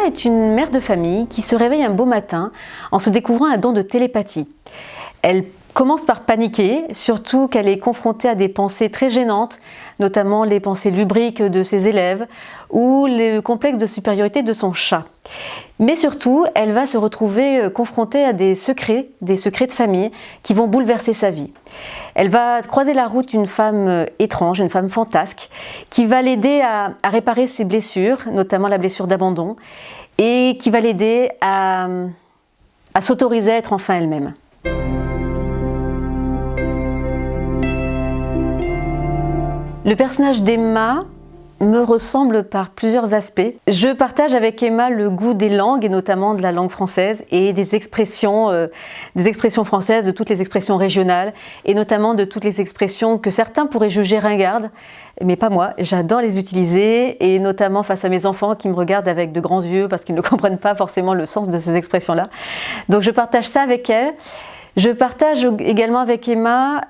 est une mère de famille qui se réveille un beau matin en se découvrant un don de télépathie. Elle commence par paniquer, surtout qu'elle est confrontée à des pensées très gênantes, notamment les pensées lubriques de ses élèves ou le complexe de supériorité de son chat. Mais surtout, elle va se retrouver confrontée à des secrets de famille qui vont bouleverser sa vie. Elle va croiser la route d'une femme étrange, une femme fantasque, qui va l'aider à réparer ses blessures, notamment la blessure d'abandon, et qui va l'aider à s'autoriser à être enfin elle-même. Le personnage d'Emma me ressemble par plusieurs aspects. Je partage avec Emma le goût des langues, et notamment de la langue française, et des expressions françaises, de toutes les expressions régionales, et notamment de toutes les expressions que certains pourraient juger ringardes, mais pas moi. J'adore les utiliser, et notamment face à mes enfants qui me regardent avec de grands yeux parce qu'ils ne comprennent pas forcément le sens de ces expressions-là. Donc je partage ça avec elle. Je partage également avec Emma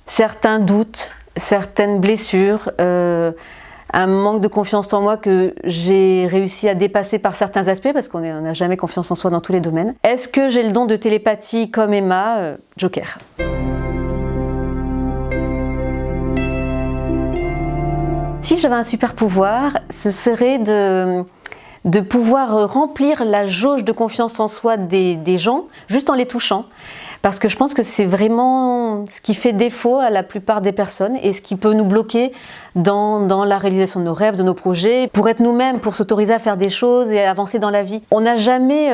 certains doutes, certaines blessures, un manque de confiance en moi que j'ai réussi à dépasser par certains aspects, parce qu'on n'a jamais confiance en soi dans tous les domaines. Est-ce que j'ai le don de télépathie comme Emma? Joker. Si j'avais un super pouvoir, ce serait de pouvoir remplir la jauge de confiance en soi des gens, juste en les touchant. Parce que je pense que c'est vraiment ce qui fait défaut à la plupart des personnes et ce qui peut nous bloquer dans la réalisation de nos rêves, de nos projets, pour être nous-mêmes, pour s'autoriser à faire des choses et à avancer dans la vie. On n'a jamais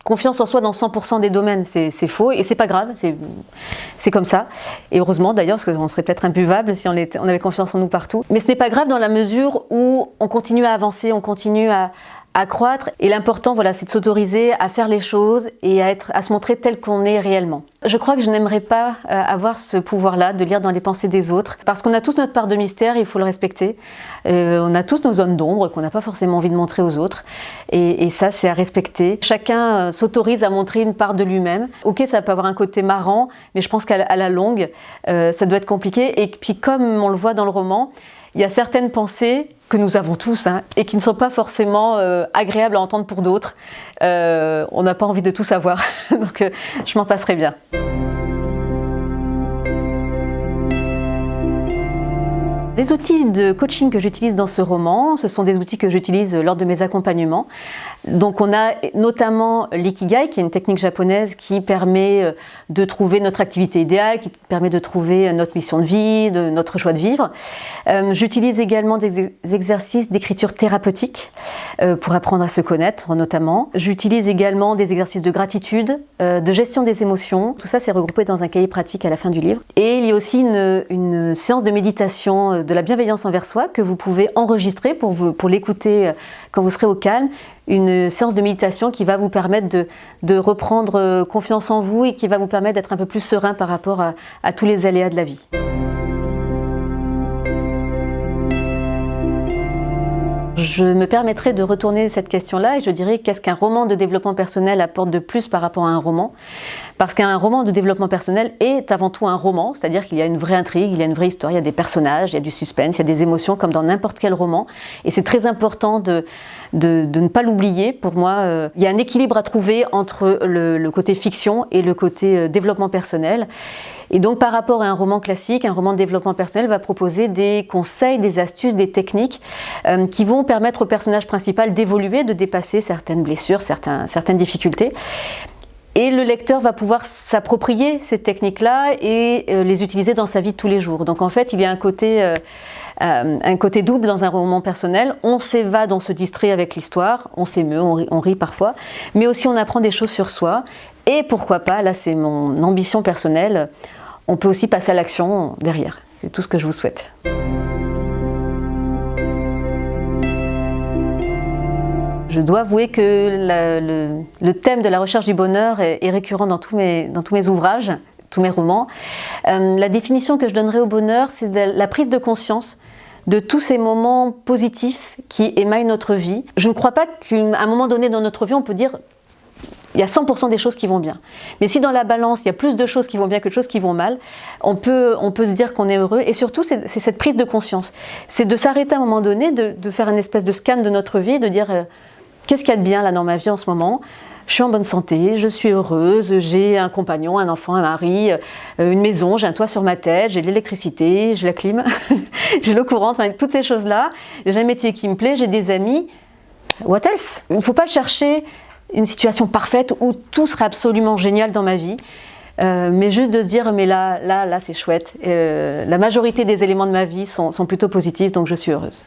confiance en soi dans 100% des domaines, c'est faux et c'est pas grave, c'est comme ça. Et heureusement d'ailleurs, parce qu'on serait peut-être imbuvable si on avait confiance en nous partout. Mais ce n'est pas grave dans la mesure où on continue à avancer, on continue à croître, et l'important c'est de s'autoriser à faire les choses et à se montrer tel qu'on est réellement. Je crois que je n'aimerais pas avoir ce pouvoir-là de lire dans les pensées des autres, parce qu'on a tous notre part de mystère et il faut le respecter. On a tous nos zones d'ombre qu'on n'a pas forcément envie de montrer aux autres, et ça c'est à respecter. Chacun s'autorise à montrer une part de lui-même. Ok, ça peut avoir un côté marrant, mais je pense qu'à la longue ça doit être compliqué, et puis comme on le voit dans le roman, il y a certaines pensées que nous avons tous et qui ne sont pas forcément agréables à entendre pour d'autres. On n'a pas envie de tout savoir, donc je m'en passerai bien. Les outils de coaching que j'utilise dans ce roman, ce sont des outils que j'utilise lors de mes accompagnements. Donc on a notamment l'ikigai, qui est une technique japonaise qui permet de trouver notre activité idéale, qui permet de trouver notre mission de vie, notre choix de vivre. J'utilise également des exercices d'écriture thérapeutique pour apprendre à se connaître notamment. J'utilise également des exercices de gratitude, de gestion des émotions. Tout ça c'est regroupé dans un cahier pratique à la fin du livre. Et il y a aussi une séance de méditation de la bienveillance envers soi que vous pouvez enregistrer pour l'écouter quand vous serez au calme. Une séance de méditation qui va vous permettre de reprendre confiance en vous et qui va vous permettre d'être un peu plus serein par rapport à tous les aléas de la vie. Je me permettrai de retourner cette question-là et je dirais qu'est-ce qu'un roman de développement personnel apporte de plus par rapport à un roman? Parce qu'un roman de développement personnel est avant tout un roman, c'est-à-dire qu'il y a une vraie intrigue, il y a une vraie histoire, il y a des personnages, il y a du suspense, il y a des émotions comme dans n'importe quel roman. Et c'est très important de ne pas l'oublier. Pour moi, il y a un équilibre à trouver entre le côté fiction et le côté développement personnel. Et donc par rapport à un roman classique, un roman de développement personnel va proposer des conseils, des astuces, des techniques qui vont permettre au personnage principal d'évoluer, de dépasser certaines blessures, certaines difficultés. Et le lecteur va pouvoir s'approprier ces techniques-là et les utiliser dans sa vie de tous les jours. Donc en fait, il y a un côté double dans un roman personnel. On s'évade, on se distrait avec l'histoire, on s'émeut, on rit parfois, mais aussi on apprend des choses sur soi. Et pourquoi pas, là c'est mon ambition personnelle, on peut aussi passer à l'action derrière. C'est tout ce que je vous souhaite. Je dois avouer que le thème de la recherche du bonheur est récurrent dans tous mes ouvrages, tous mes romans. La définition que je donnerais au bonheur, c'est la prise de conscience de tous ces moments positifs qui émaillent notre vie. Je ne crois pas qu'à un moment donné dans notre vie, on peut dire il y a 100% des choses qui vont bien. Mais si dans la balance, il y a plus de choses qui vont bien que de choses qui vont mal, on peut se dire qu'on est heureux. Et surtout, c'est cette prise de conscience. C'est de s'arrêter à un moment donné, de faire une espèce de scan de notre vie, de dire qu'est-ce qu'il y a de bien là dans ma vie en ce moment? Je suis en bonne santé, je suis heureuse, j'ai un compagnon, un enfant, un mari, une maison, j'ai un toit sur ma tête, j'ai de l'électricité, j'ai la clim, j'ai l'eau courante, enfin, toutes ces choses-là. J'ai un métier qui me plaît, j'ai des amis. What else? Il ne faut pas chercher une situation parfaite où tout serait absolument génial dans ma vie, mais juste de se dire mais là c'est chouette. La majorité des éléments de ma vie sont plutôt positifs, donc je suis heureuse.